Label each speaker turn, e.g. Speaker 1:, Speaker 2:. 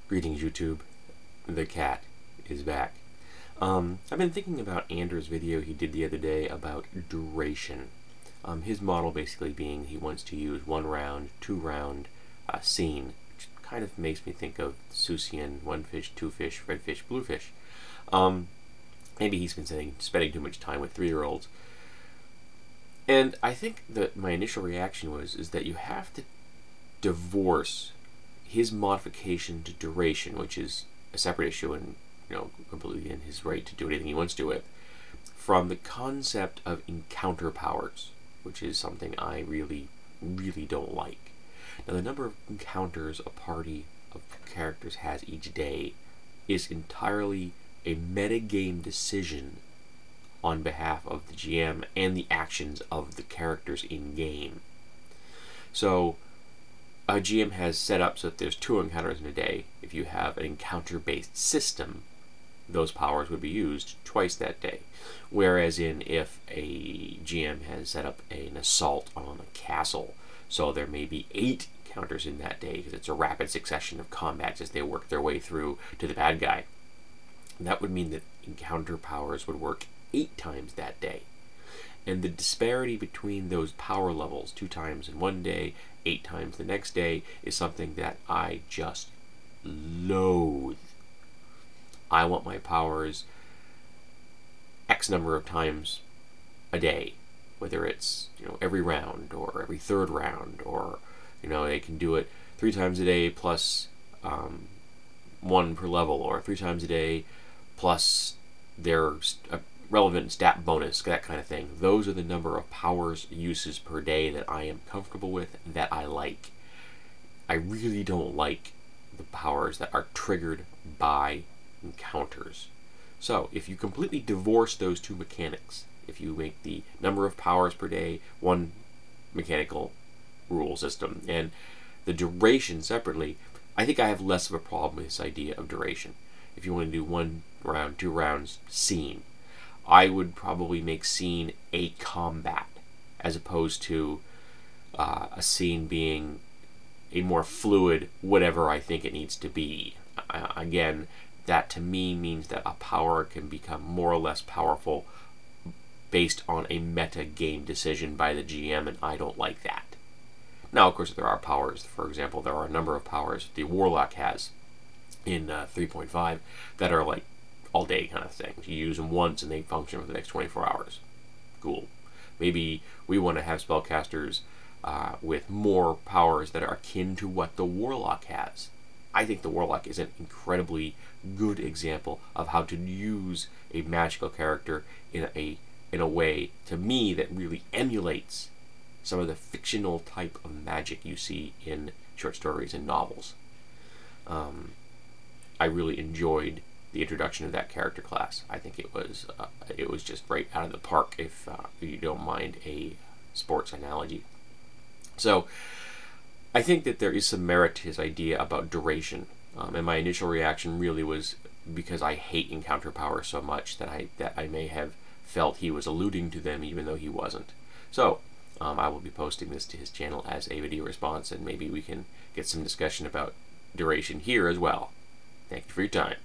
Speaker 1: Greetings, YouTube. The cat is back. I've been thinking about Anders' video he did the other day about duration. His model basically being he wants to use 1 round, 2 round scene, which kind of makes me think of Susian, 1 fish, 2 fish, red fish, blue fish. Maybe he's been spending too much time with 3-year-olds. And I think that my initial reaction is that you have to divorce his modification to duration, which is a separate issue and completely in his right to do anything he wants to with, from the concept of encounter powers, which is something I really don't like. Now, the number of encounters a party of characters has each day is entirely a metagame decision on behalf of the GM and the actions of the characters in game. So a GM has set up so that there's 2 encounters in a day. If you have an encounter-based system, those powers would be used twice that day. Whereas if a GM has set up an assault on a castle, so there may be 8 encounters in that day because it's a rapid succession of combats as they work their way through to the bad guy. That would mean that encounter powers would work 8 times that day. And the disparity between those power levels, 2 times in one day, 8 times the next day, is something that I just loathe. I want my powers X number of times a day, whether it's every round or every 3rd round, or they can do it 3 times a day plus 1 per level, or 3 times a day plus their relevant stat bonus, that kind of thing. Those are the number of powers uses per day that I am comfortable with, that I like. I really don't like the powers that are triggered by encounters. So if you completely divorce those 2 mechanics, if you make the number of powers per day one mechanical rule system and the duration separately, I think I have less of a problem with this idea of duration. If you want to do 1 round, 2 rounds, scene, I would probably make scene a combat as opposed to a scene being a more fluid whatever I think it needs to be. Again, that to me means that a power can become more or less powerful based on a meta game decision by the GM, and I don't like that. Now, of course, there are powers. For example, there are a number of powers the Warlock has in 3.5 that are like all day kind of thing. You use them once and they function for the next 24 hours. Cool. Maybe we want to have spellcasters with more powers that are akin to what the Warlock has. I think the Warlock is an incredibly good example of how to use a magical character in a way, to me, that really emulates some of the fictional type of magic you see in short stories and novels. I really enjoyed the introduction of that character class. I think it was just right out of the park, if you don't mind a sports analogy. So I think that there is some merit to his idea about duration, and my initial reaction really was because I hate encounter power so much that I may have felt he was alluding to them even though he wasn't. So I will be posting this to his channel as a video response, and maybe we can get some discussion about duration here as well. Thank you for your time.